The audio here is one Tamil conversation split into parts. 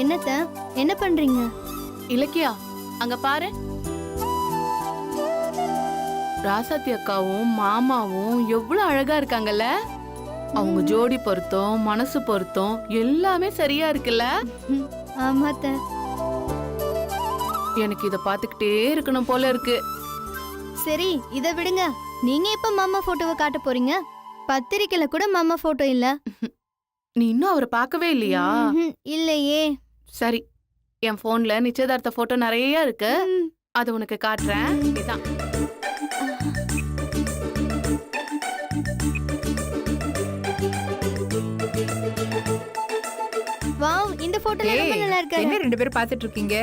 என்னத்த என்ன பண்றீங்க? இலக்கியா, அங்க பாரு. ராசாத்தி அக்காவும் மாமாவும் எவ்வளவு அழகா இருக்காங்கல்ல. அவங்க ஜோடி பொருத்தம், மனசு பொருத்தம் எல்லாமே சரியா இருக்குல்ல. ஆமாத்த. எனக்கு இத பாத்துக்கிட்டே இருக்கணும் போல இருக்கு. சரி, இத விடுங்க. நீங்க எப்ப மாமா போட்டோவை காட்ட போறீங்க? பத்திரிக்கையில கூட மாமா போட்டோ இல்ல. நீ இன்னும் அவரை பார்க்கவே இல்லையா? இல்லையே. சரி, என் போன்ல நிச்சயதார்த்த போட்டோ நிறைய இருக்கு. அது உனக்கு காட்டுறேன். இதான். வாவ், இந்த போட்டோல ரொம்ப நல்லா இருக்கு. என்ன ரெண்டு பேரும் பாத்துட்டு இருக்கீங்க?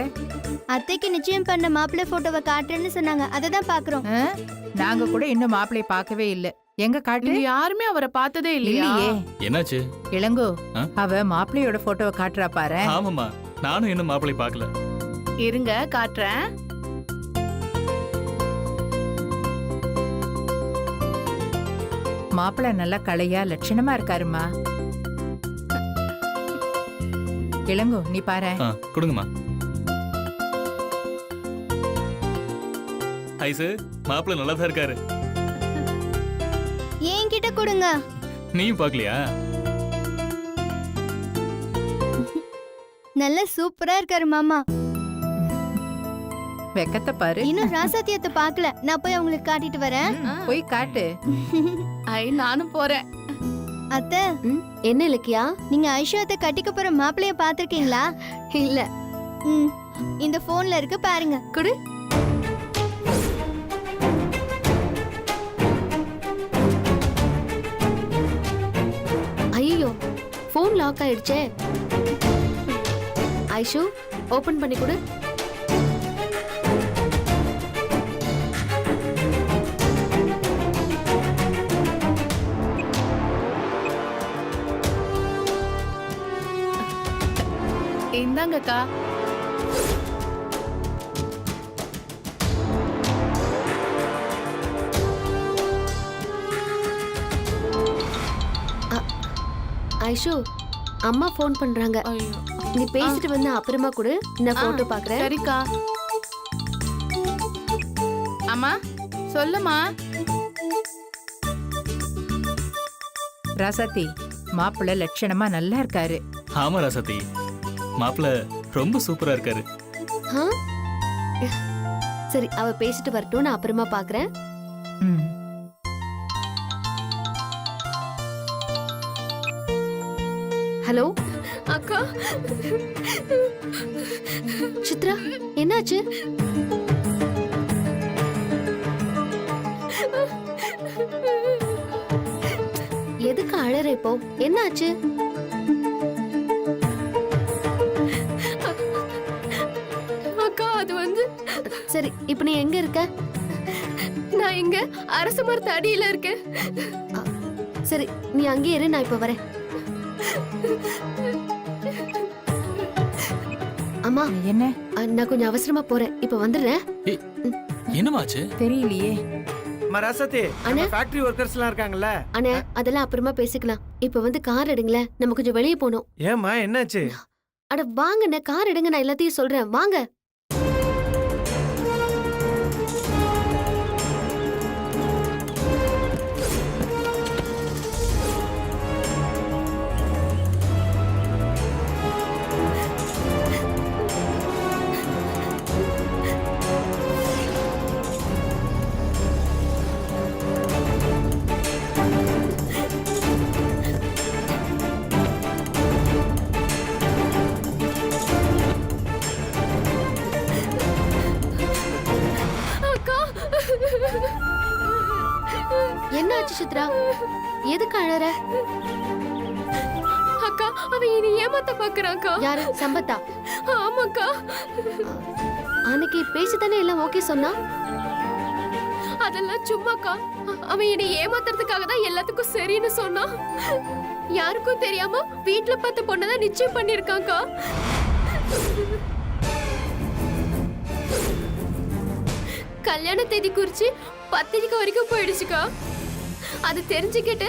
அத்தைக்கு நிச்சயம் பண்ண மாப்பிள்ளை போட்டோவை காட்டுறேன்னு சொன்னாங்க. அததான் பாக்குறோம். நாங்க கூட இன்னும் மாப்பிளைய பார்க்கவே இல்ல. எங்க காட்டு? நீங்க யாருமே அவரை பார்த்ததே இல்லையா? இல்லையே. என்னாச்சு? இளங்கோ, அவ மாப்பிளையோட போட்டோவை காட்டுறா பாரு. ஆமாமா, நானும் இன்னும் மாப்பிளை பார்க்கல. இருங்க, காட்டுறேன். மாப்பிள்ளை நல்லா கலையா லட்சணமா இருக்காருமா. இளங்கோ, நீ பாரு. கொடுங்கம்மா. ஐசு, மாப்பிள்ளை நல்லா தான் இருக்காரு. என்கிட்ட கொடுங்க. நீயும் பார்க்கலையா? நல்ல சூப்பரா இருக்காரு மாமா. வெக்கத்தை பாரு. இன்னும் ராசாத்தியத்தை பார்க்கல. நான் போய் அவங்களுக்கு காட்டிட்டு வரேன். போய் காட்டு. ஐ, நானும் போறேன். அத்தை, என்ன இலக்கியா? நீங்க ஐஷாத்தை கட்டிக்க போற மாப்பிளைய பாத்திருக்கீங்களா? இல்ல. இந்த போன்ல இருக்கு, பாருங்க. குடு. ஐயோ, போன் லாக் ஆயிடுச்சே. ஐஷு, ஓபன் பண்ணி கொடு. இந்தாங்கக்கா. ஐஷு, அம்மா போன் பண்றாங்க. நீ பேசிட்டு வந்து அப்புறமா கொடு. நான் போட்டோ பாக்குறேன். சரிக்கா. அம்மா, சொல்லுமா. ராசாத்தி, மாப்பிள்ளை லட்சணமா நல்லா இருக்காரு. ஆமா ராசாத்தி, மாப்பிள்ளை ரொம்ப சூப்பரா இருக்காரு. சரி, அவ பேசிட்டு வரட்டும், நான் அப்புறமா பாக்குறேன். ஹலோ அக்கா, சித்ரா, என்னாச்சு? எதுக்கு அழற இப்போ? என்னாச்சு? அக்கா, அது வந்து சரி, இப்ப நீ எங்க இருக்க? நான் இங்க அரச மரத்து அடியில இருக்கேன். சரி, நீ அங்கே இரு, நான் இப்ப வரேன். அம்மா, என்ன? நான் கொஞ்சம் அவசரமா போறேன், இப்ப வந்துடுறேன். என்னமாச்சு? தெரியலையே. மராசத்தி, நம்ம ஃபேக்டரி வர்க்கர்ஸ் எல்லாம் இருக்காங்கல்ல? அண்ணே, அதெல்லாம் அப்புறமா பேசிக்கலாம். இப்ப வந்து கார் எடுங்களேன், நம்ம கொஞ்சம் வெளியே போகணும். ஏமா, என்னாச்சு? அட வாங்கண்ணே, கார் எடுங்க, நான் எல்லாத்தையும் சொல்றேன், வாங்க. என்னாச்சு சித்ரா? எதுக்கு அழற? அக்கா, அவ இனி ஏமாத்த பாக்குறாக்கா. யாரு? சம்பத்தா? ஆமாக்கா. அன்னைக்கு பேசித்தானே எல்லாம் ஓகே சொன்னா. அதெல்லாம் சும்மாக்கா. அவன் என்னை ஏமாத்துறதுக்காக தான் எல்லாத்துக்கும் சரின்னு சொன்னா. யாருக்கும் தெரியாம வீட்டுல பார்த்த பொண்ணதான் நிச்சயம் பண்ணிருக்காக்கா. கல்யாண தேதி குறிச்சு பத்திரிக்கை வரைக்கும் போயிடுச்சுக்கா. அது தெரிஞ்சுக்கிட்டு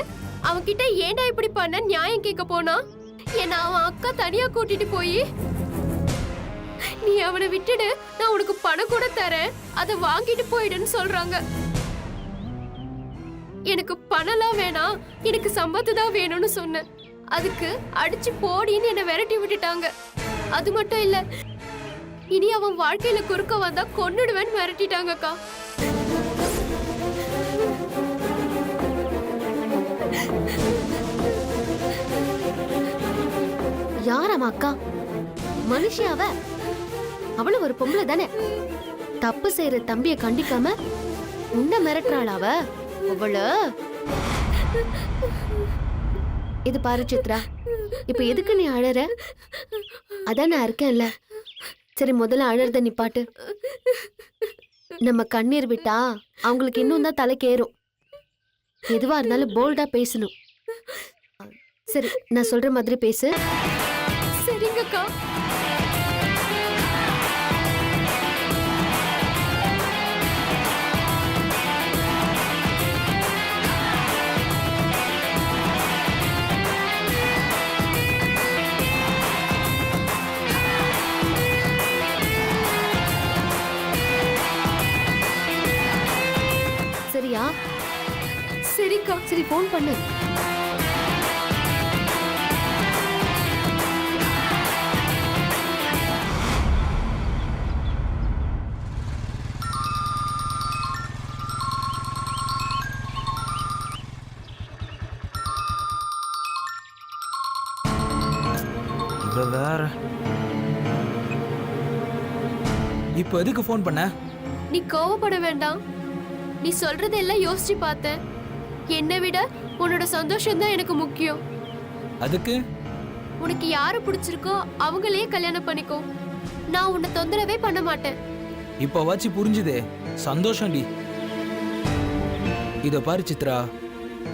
அவன்கிட்ட ஏன்டா இப்படி பண்ண நியாயம் கேட்க போனா. என்ன அவன் அக்கா தனியா கூட்டிட்டு போய் நீ அவனை விட்டுடு, நான் உனக்கு பணம் கூட தரேன், அதை வாங்கிட்டு போயிடுன்னு சொல்றாங்க. எனக்கு பணம்லாம் வேணாம், எனக்கு சம்பத்து தான் வேணும்னு சொன்னேன். அதுக்கு அடிச்சு போடின்னு என்னை விரட்டி விட்டுட்டாங்க. அது மட்டும் இல்ல, இனி அவன் வாழ்க்கையில குறுக்க வந்தா கொன்னுடுவேன்னு மிரட்டிட்டாங்கக்கா. யாராம அக்கா? மனுஷியாவ? அவளும் ஒரு பொம்பளை தானே. தப்பு செய்யற தம்பிய கண்டிக்காம உன்ன மிரட்டுறாளாவ அவள. இது பாரு சித்ரா, இப்ப எதுக்கு நீ அழற? அதான் நான் இருக்கேன்ல. சரி, முதல்ல அழறத நிப்பாட்டு. நம்ம கண்ணீர் விட்டா அவங்களுக்கு இன்னும் தான் தலைக்கேறும். எதுவா இருந்தாலும் போல்டா பேசணும். சரி, நான் சொல்ற மாதிரி பேசு. சரிங்கக்கா. சரியா? சரிக்கா. சரி, போன் பண்ணு. இவ வேற. இப்போ எதுக்கு ஃபோன் பண்ண? நீ கோவப்பட வேண்டாம். நீ சொல்றதெல்லாம் யோசிச்சு பார்த்தேன். என்னை விட உன்னோட சந்தோஷம் தான் எனக்கு முக்கியம். அதுக்கு உனக்கு யாரு பிடிச்சிருக்கோ அவங்களே கல்யாணம் பண்ணிக்கோ. நான் உன்னை தொந்தரவே பண்ண மாட்டேன். இப்போ வச்சு புரிஞ்சுதே, சந்தோஷம்டி. இத பாரு சித்ரா,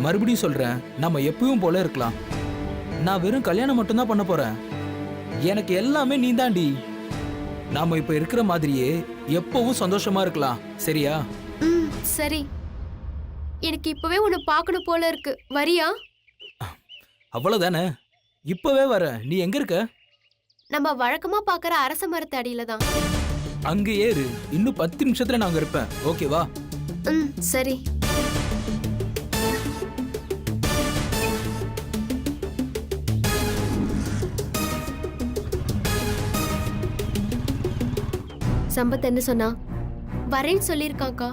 மறுபடியும் சொல்றேன், நம்ம எப்பவும் போல இருக்கலாம். நான் வெறும் கல்யாணம் மட்டும்தான் பண்ண போறேன். எனக்கு எல்லாமே நீதாண்டி. நாம இப்ப இருக்கிற மாதிரியே எப்பவும் சந்தோஷமா இருக்கலாம், சரியா? சரி, எனக்கு இப்பவே உன்னை பார்க்கணும் போல இருக்கு. வரியா? அவ்வளவுதானே, இப்பவே வர. நீ எங்க இருக்க? நம்ம வழக்கமா பாக்குற அரச மரத்து அடியில தான். அங்க ஏறு, இன்னும் 10 நிமிஷத்துல நான் அங்க இருப்பேன், ஓகேவா? சரி. சம்பத் என்ன சொன்னா? வரேன்னு சொல்லியிருக்காக்கா.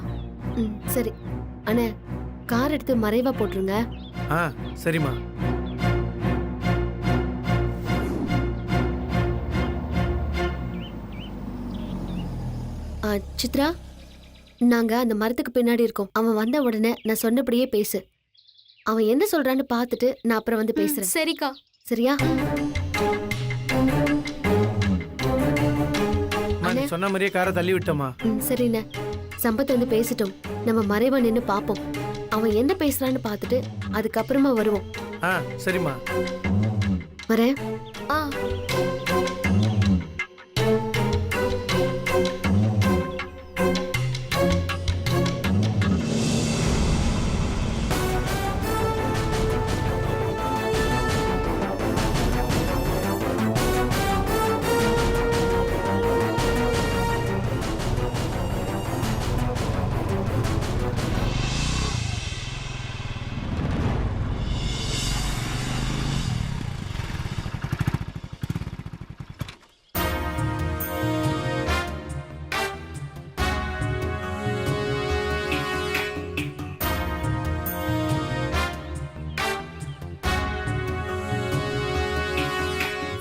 சரி அண்ணே, கார் எடுத்து மறைவா போட்டுருங்க. ஆ சரிம்மா. சித்ரா, நாங்க அந்த மரத்துக்கு பின்னாடி இருக்கோம். அவன் வந்த உடனே நான் சொன்னபடியே பேசு. அவன் என்ன சொல்றான்னு பார்த்துட்டு நான் அப்புறம் வந்து பேசுறேன். சரிக்கா. சரியா? நீ சொன்ன மாதிரியே காரை தள்ளி விட்டோமா? சரிண்ணே, சம்பத் வந்து பேசிட்டோம். நம்ம மறைவா நின்னு பாப்போம். அவன் என்ன பேசுறான்னு பார்த்துட்டு அதுக்கப்புறமா வருவோம். ஆ சரிம்மா. வரேன். ஆ.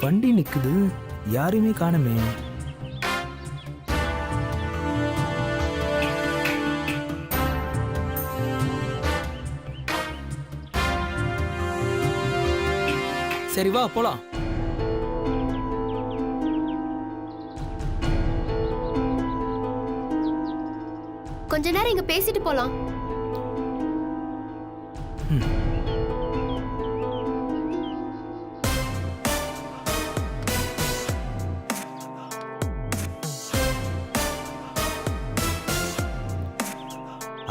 வண்டி நிக்குது, யாரையுமே காணுமே. சரி வா போலாம். கொஞ்ச நேரம் இங்க பேசிட்டு போலாம்.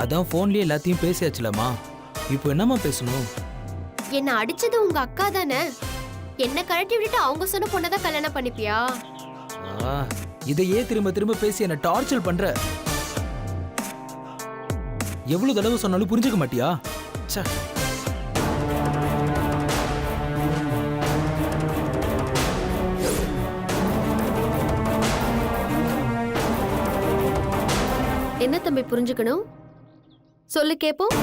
அதான் போன்லயே எல்லாத்தையும் பேசியாச்சுலமா, இப்போ என்னமா பேசணும்? என்ன அடிச்சது உங்க அக்கா தானே? என்ன கழட்டி விட்டுட்டு அவங்க சொன்ன பொண்ணதான் கல்யாணம் பண்ணிப்பியா? இதையே திரும்ப திரும்ப பேசி என்ன டார்ச்சர் பண்ற. எவ்வளவு தடவை சொன்னாலும் புரிஞ்சுக்க மாட்டியா? ச்சே. என்ன தம்பி புரிஞ்சுக்கணும்? சொல்லு கேப்போம்.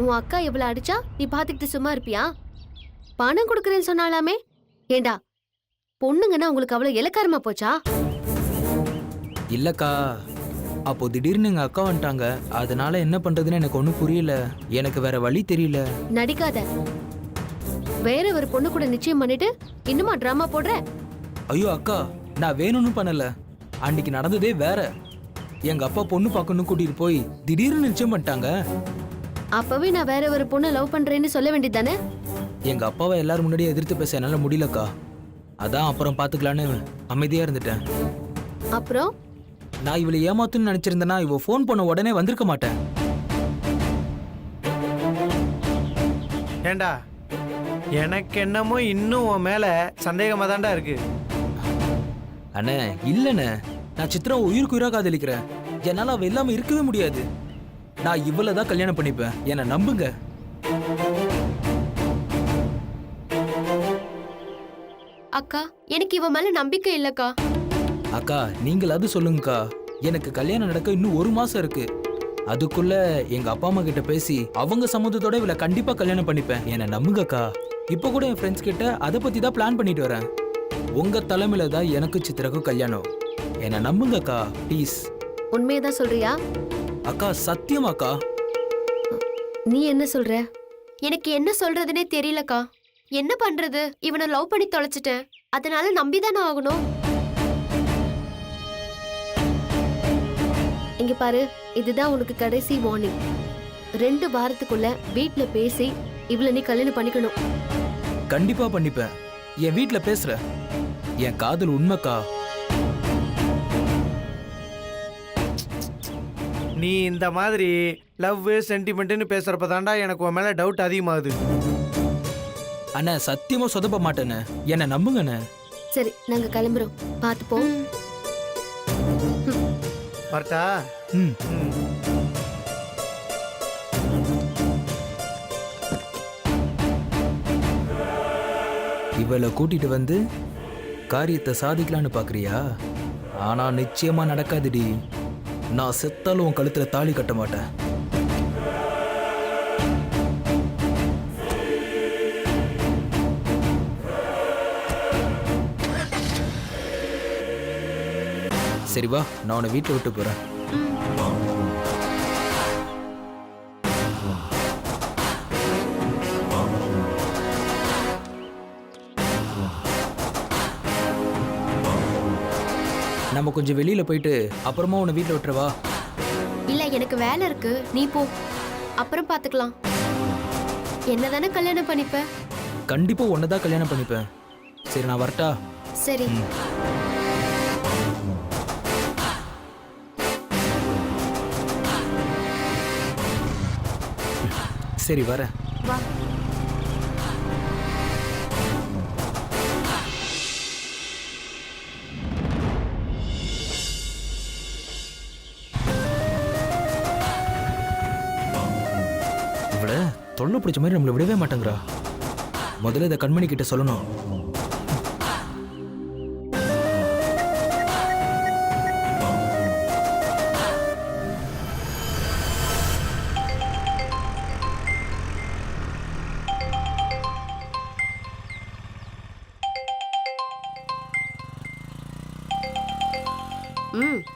உன் அக்கா இவ்வளவு அடிச்சா நீ பாத்துக்கிட்டு சும்மா இருப்பியா? பணம் கொடுக்கறேன்னு சொன்னாலாமே. ஏண்டா பொண்ணுங்கன்னா உங்களுக்கு அவ்வளவு இலக்காரமா போச்சா? இல்லக்கா, அப்போ திடீர்னு எங்க அக்கா வந்துட்டாங்க. அதனால என்ன பண்றதுன்னு எனக்கு ஒன்றும் புரியல. எனக்கு வேற வழி தெரியல. நடிக்காத. வேற ஒரு பொண்ணு கூட நிச்சயம் பண்ணிட்டு இன்னுமா டிராமா போடுற? ஐயோ அக்கா, நான் வேணும்னு பண்ணல. அன்னைக்கு நடந்ததே வேற. எங்க அப்பா பொண்ணு பார்க்கணும் கூட்டிட்டு போய் திடீர்னு நிச்சயம் பண்ணிட்டாங்க. அப்பவே நான் வேற ஒரு பொண்ணை லவ் பண்றேன்னு சொல்ல வேண்டியதானே? எங்க அப்பாவை எல்லாரும் முன்னாடியே எதிர்த்து பேச என்னால முடியலக்கா. அதான் அப்புறம் பாத்துக்கலான்னு அமைதியா இருந்துட்டேன். அப்புறம் நான் இவளை ஏமாத்துன்னு நினைச்சிருந்தேன்னா இவ ஃபோன் பண்ண உடனே வந்திருக்க மாட்டேன். ஏண்டா எனக்கு என்னமோ இன்னும் உன் மேல சந்தேகமா தான்டா இருக்கு. அண்ணே இல்லண்ணே, நான் சித்ரா உயிருக்கு உயிரா காதலிக்கிறேன். என்னால அவ இல்லாம இருக்கவே முடியாது. நான் இவ்வளவுதான் கல்யாணம் பண்ணிப்பேன். என்னை நம்புங்க. அக்கா எனக்கு இவ மேல நம்பிக்கை இல்லக்கா. அக்கா நீங்களாவது சொல்லுங்கக்கா. எனக்கு கல்யாணம் நடக்க இன்னும் 1 மாசம் இருக்கு. அதுக்குள்ள எங்க அப்பா அம்மா கிட்ட பேசி அவங்க சம்மதத்தோட இவளை கண்டிப்பா கல்யாணம் பண்ணிப்பேன். என்னை நம்புங்கக்கா. இப்போ கூட என் ஃப்ரெண்ட்ஸ் கிட்ட அதை பத்தி தான் பிளான் பண்ணிட்டு வரேன். உங்க தலைமையில தான் எனக்கு சித்திரக்கும் கல்யாணம். என்னை நம்புங்கக்கா ப்ளீஸ். உண்மையதான் சொல்றியா? அக்கா சத்தியமாக்கா. நீ என்ன சொல்ற? எனக்கு என்ன சொல்றதுனே தெரியலக்கா. என்ன பண்றது? இவனை லவ் பண்ணி தொலைச்சிட்டேன். அதனால நம்பிதானே ஆகணும். இங்க பாரு, இதுதான் உனக்கு கடைசி வார்னிங். 2 வாரத்துக்குள்ள வீட்ல பேசி இவள நீ கல்யாணம் பண்ணிக்கணும். கண்டிப்பா பண்ணிப்பேன். என் வீட்ல பேசுற. என் காதல் உண்மைக்கா. நீ இந்த மாதிரி லவ் சென்டிமெண்ட்னு பேசுறப்ப தாண்டா எனக்கு உன் மேல டவுட் அதிகமாகுது. அண்ணா சத்தியமா சொதப்ப மாட்டேன்னு என்னை நம்புங்கண்ணே. சரி நாங்க கிளம்புறோம். பாத்துப்போம். வரட்டா? ம். இவளை கூட்டிட்டு வந்து காரியத்தை சாதிக்கலான்னு பாக்குறியா? ஆனா நிச்சயமா நடக்காதுடி. நான் செத்தாலும் உன் கழுத்துல தாலி கட்ட மாட்டேன். சரி வா, நான் உன்னை வீட்டில் விட்டு போறேன். நம்ம கொஞ்சம் வெளியில போயிட்டு அப்புறமா உன்னை வீட்டில் விட்டுறவா? இல்ல எனக்கு வேலை இருக்கு, நீ போ. அப்புறம் பாத்துக்கலாம். என்னதானே கல்யாணம் பண்ணிப்ப? கண்டிப்பா உன்னதான் கல்யாணம் பண்ணிப்பேன். சரி நான் வரட்டா? சரி. சரி வரேன். வா. இவள தொல்லை பிடிச்ச மாதிரி நம்மளை விடவே மாட்டேங்கிறா. முதல்ல இதை கண்மணி கிட்ட சொல்லணும்.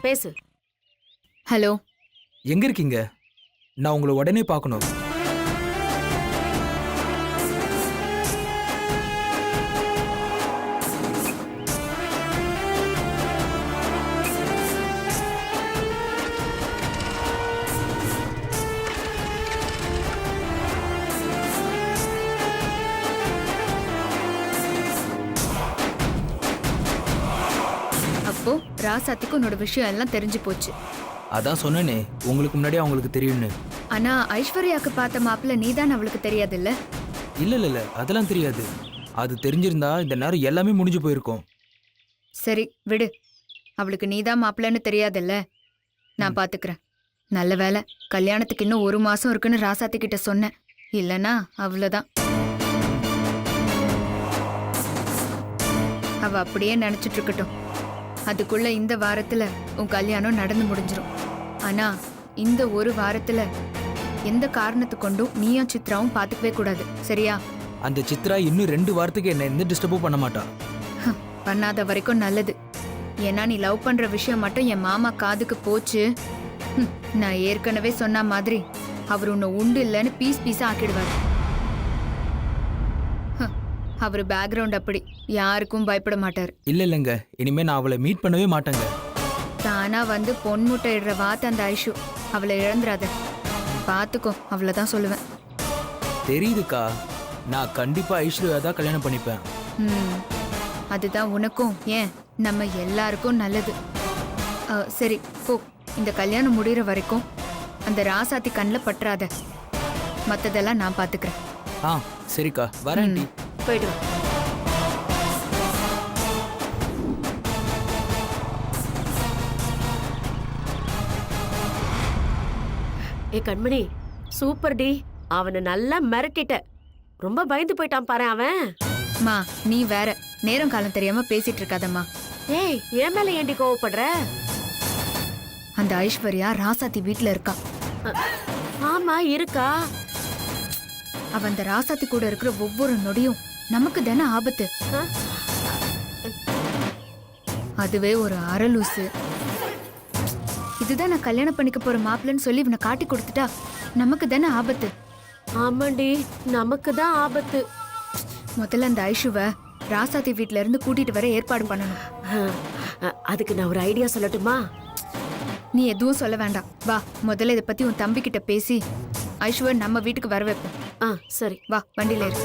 பேசு. ஹலோ, எங்க இருக்கீங்க? நான் உங்களை உடனே பார்க்கணும். அப்போ ராசாத்திக்கு உன்னோட விஷயம் எல்லாம் தெரிஞ்சு போச்சு. அதான் சொன்னேனே உங்களுக்கு முன்னாடியே அவங்களுக்கு தெரியும்னு. ஆனா ஐஸ்வர்யாக்கு பார்த்த மாப்பிள்ள நீதான் அவளுக்கு தெரியாதுல்ல? இல்ல அதெல்லாம் தெரியாது. அது தெரிஞ்சிருந்தா இந்த நேரம் எல்லாமே முடிஞ்சு போயிருக்கும். சரி விடு, அவளுக்கு நீதான் மாப்பிள்ளன்னு தெரியாதுல்ல, நான் பாத்துக்கிறேன். நல்ல வேளை கல்யாணத்துக்கு இன்னும் 1 மாசம் இருக்குன்னு ராசாத்தி கிட்ட சொன்னேன், இல்லனா அவ்வளவுதான். அவ அப்படியே நினைச்சிட்டு இருக்கட்டும். அதுக்குள்ள இந்த வாரத்துல உன் கல்யாணம் நடந்து முடிஞ்சிரும். ஆனா இந்த 1 வாரத்துல எந்த காரணத்து கொண்டும் நீயும் சித்ராவும் பாத்துக்கவே கூடாது, சரியா? அந்த சித்ரா இன்னும் 2 வாரத்துக்கு என்ன எந்த டிஸ்டர்பும் பண்ண மாட்டா. பண்ணாத வரைக்கும் நல்லது. ஏன்னா நீ லவ் பண்ற விஷயம் மட்டும் என் மாமா காதுக்கு போச்சு, நான் ஏற்கனவே சொன்ன மாதிரி அவர் உன்னை உண்டு இல்லைன்னு பீஸா ஆக்கிடுவார். அவர் பேக்ரவுண்ட் அப்படி, யாருக்கும் பயப்பட மாட்டார். இல்லைங்க, இனிமே நான் அவளை மீட் பண்ணவே மாட்டேங்க. தானா வந்து பொன்முட்டை இடுற வாத்து அந்த ஐஷு, அவளை இழந்துராத, பாத்துக்கோ, அவ்வளவுதான் சொல்லுவேன். தெரியுதுக்கா, நான் கண்டிப்பா ஐஸ்வர்யா தான் கல்யாணம் பண்ணிப்பேன். அதுதான் உனக்கும் ஏன் நம்ம எல்லாருக்கும் நல்லது. சரி போ, இந்த கல்யாணம் முடிகிற வரைக்கும் அந்த ராசாத்தி கண்ணில் பற்றாத, மற்றதெல்லாம் நான் பார்த்துக்கிறேன். ஆ சரிக்கா, வரேன் டி. போயிட்டு வா. ஏ கண்மணி, சூப்பர் டி. அவனை நல்லா மிரட்டிட்ட. ரொம்ப பயந்து போயிட்டான் பாரு அவன். மா நீ வேற நேரம் காலம் தெரியாம பேசிட்டு இருக்காதம்மா. ஏய், என் மேல ஏண்டி கோவப்படுற? அந்த ஐஸ்வர்யா ராசாத்தி வீட்ல இருக்கா. ஆமா இருக்கா. அவ அந்த ராசாத்தி கூட இருக்கிற ஒவ்வொரு நொடியும் நமக்கு தானே ஆபத்து. அதுவே ஒரு அரலூசு. இதுதான் நான் கல்யாணம் பண்ணிக்க போற மாப்பிள்ளன்னு சொல்லி இவனை காட்டி கொடுத்துட்டா நமக்கு தானே ஆபத்து. ஆமாண்டி, நமக்கு தான் ஆபத்து. முதல்ல அந்த ஐஷுவை ராசாத்தி வீட்ல இருந்து கூட்டிட்டு வர ஏற்பாடு பண்ணணும். அதுக்கு நான் ஒரு ஐடியா சொல்லட்டுமா? நீ எதுவும் சொல்ல வேண்டாம், வா முதல்ல இதை பத்தி உன் தம்பி கிட்ட பேசி ஐஷுவை நம்ம வீட்டுக்கு வர வைப்போம். சரி, வா வண்டியில இரு.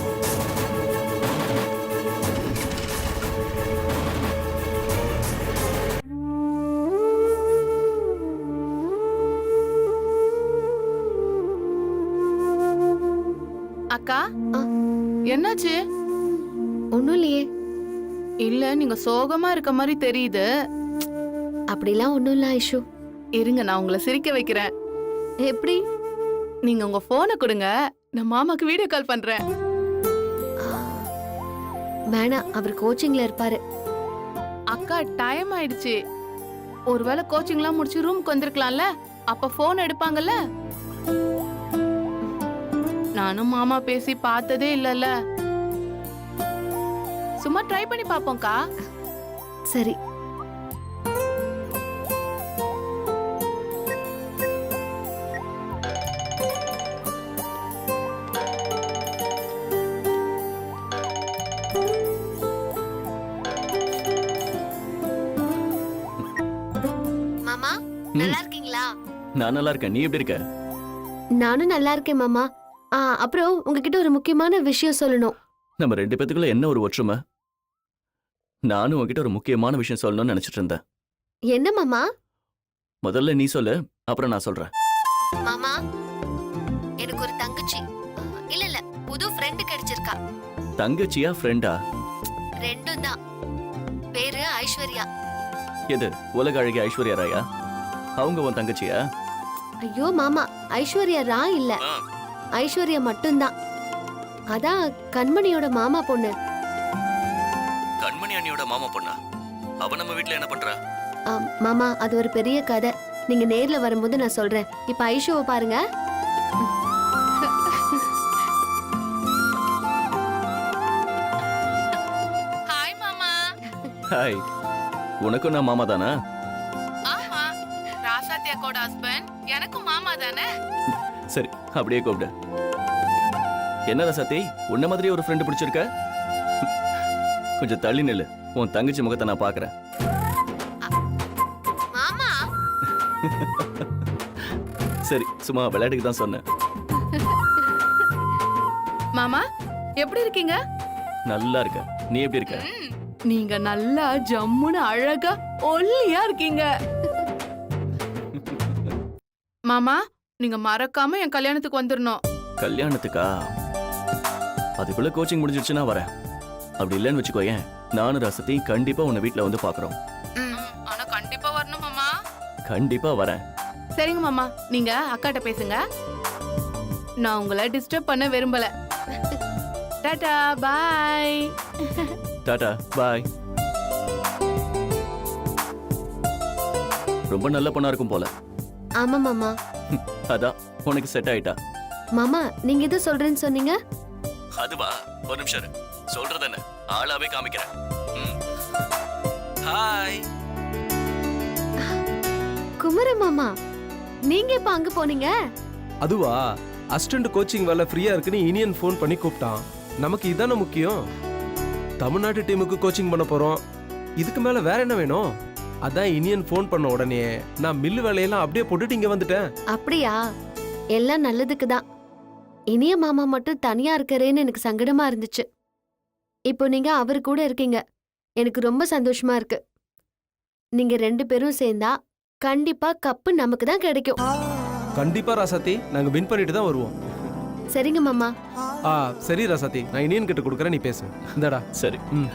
அக்கா, என்னாச்சு? ஒன்னும் இல்லையே. இல்ல, நீங்க சோகமா இருக்க மாதிரி தெரியுது. அப்படிலாம் ஒன்னும் இல்ல ஐஷு. இருங்க, நான் உங்களை சிரிக்க வைக்கிறேன். எப்படி? நீங்க உங்க போனை கொடுங்க, நான் மாமாக்கு வீடியோ கால் பண்றேன். வேணாம், அவர் கோச்சிங்ல இருப்பாரு. அக்கா, டைம் ஆயிடுச்சு. ஒருவேளை கோச்சிங்லாம் முடிச்சு ரூமுக்கு வந்திருக்கலாம்ல, அப்ப போன் எடுப்பாங்கல்ல. நானும் மாமா பேசி பார்த்ததே இல்லல்ல, சும்மா ட்ரை பண்ணி பாப்போம்க்கா. சரி. மாமா நல்லா இருக்கீங்களா? நான் நல்லா இருக்கேன், நீ எப்படி இருக்க? நானும் நல்லா இருக்கேன் மாமா. அப்புறம் உங்ககிட்ட ஒரு முக்கியமான விஷயம் சொல்லணும். நம்ம 2 பேத்துக்குள்ள என்ன ஒரு ஒற்றுமை? நானும் உன்கிட்ட ஒரு முக்கியமான விஷயம் சொல்லணும்னு நினைச்சிட்டு இருந்தேன். என்ன மாமா? முதல்ல நீ சொல்லு, அப்புறம் நான் சொல்றேன். மாமா, எனக்கு ஒரு தங்கச்சி, இல்ல புது ஃப்ரெண்ட் கிடைச்சிருக்கா. தங்கச்சியா ஃப்ரெண்டா? ரெண்டும் தான். பேரு ஐஸ்வர்யா. எது, உலக அழகி ஐஸ்வர்யா ராயா? அவங்க உன் தங்கச்சியா? ஐயோ மாமா, ஐஸ்வர்யா ரா இல்ல, ஐஸ்வர்யா மட்டும்தான். அதான் கண்மணியோட மாமா பொண்ணு. கண்மணி அண்ணியோட மாமா பொண்ணா? அவ நம்ம வீட்ல என்ன பண்றா? மாமா, அது ஒரு பெரிய கதை, நீங்க நேர்ல வரும்போது நான் சொல்றேன். இப்ப ஐஷுவை பாருங்க. ஹாய் மாமா. ஹாய். உனக்கும் நான் மாமா தானா? ஆமா, ராசாத்தி அக்கோட ஹஸ்பண்ட் எனக்கும் மாமா தானே. சரி, அப்படியே கூப்பிடு. என்ன ராசாத்தி, உன்ன மாதிரி ஒரு ஃப்ரெண்ட் பிடிச்சிருக்க? கொஞ்சம் தள்ளி நில்லு, உன் தங்கச்சி முகத்தை நான் பாக்குறேன். மாமா. சரி, சும்மா விளையாட்டுக்கு தான் சொன்னேன். மாமா, எப்படி இருக்கீங்க? நல்லா இருக்க, நீ எப்படி இருக்க? நீங்க நல்லா ஜம்முன்னு அழகா ஒல்லியா இருக்கீங்க. மாமா நீங்க மறக்காம என் கல்யாணத்துக்கு வந்துடணும். கல்யாணத்துக்கா? அதுக்குள்ள கோச்சிங் முடிஞ்சிருச்சுன்னா வரேன். அப்படி இல்லைன்னு வச்சுக்கோயேன், நானும் ராசத்தையும் கண்டிப்பா உன்னை வீட்டில் வந்து பார்க்குறோம். ஆனா கண்டிப்பா வரணும் மாமா. கண்டிப்பா வரேன். சரிங்க மாமா, நீங்க அக்காட்ட பேசுங்க. நான் உங்களை டிஸ்டர்ப் பண்ண விரும்பல. டாடா பாய். டாடா பாய். ரொம்ப நல்ல பொண்ணா இருக்கும் போல. ஆமா மாமா. அதான் உனக்கு செட் ஆயிட்டா. மாமா நீங்க எது சொல்றேன்னு சொன்னீங்க? அதுவா, ஒரு நிமிஷம் இரு. சொல்றது என்ன, ஆளாவே காமிக்கிறேன். ஹாய். குமர மாமா, நீங்க இப்ப அங்க போனீங்க? அதுவா, அசிஸ்டன்ட் கோச்சிங் வேலை ஃப்ரீயா இருக்குன்னு இனியன் ஃபோன் பண்ணி கூப்பிட்டான். நமக்கு இதானே முக்கியம். தமிழ்நாட்டு டீமுக்கு கோச்சிங் பண்ண போறோம். இதுக்கு மேல வேற என்ன வேணும்? அதான் இனியன் ஃபோன் பண்ண உடனே நான் மில்லு வேலையெல்லாம் அப்படியே போட்டுட்டு இங்க வந்துட்டேன். அப்படியா? எல்லாம் நல்லதுக்கு தான். இனிய மாமா மட்டும் தனியா இருக்கறேன்னு எனக்கு சங்கடமா இருந்துச்சு. இப்போ நீங்க அவரு கூட இருக்கீங்க, எனக்கு ரொம்ப சந்தோஷமா இருக்கு. நீங்க 2 பேரும் சேர்ந்தா கண்டிப்பா கப்பு நமக்கு தான் கிடைக்கும். கண்டிப்பா ராசாத்தி, நாங்க வின் பண்ணிட்டு தான் வருவோம். சரிங்க மாமா. சரி ராசாத்தி, நான் இனியன் கிட்ட கொடுக்குறேன், நீ பேசு. இந்தடா. சரி. ம்.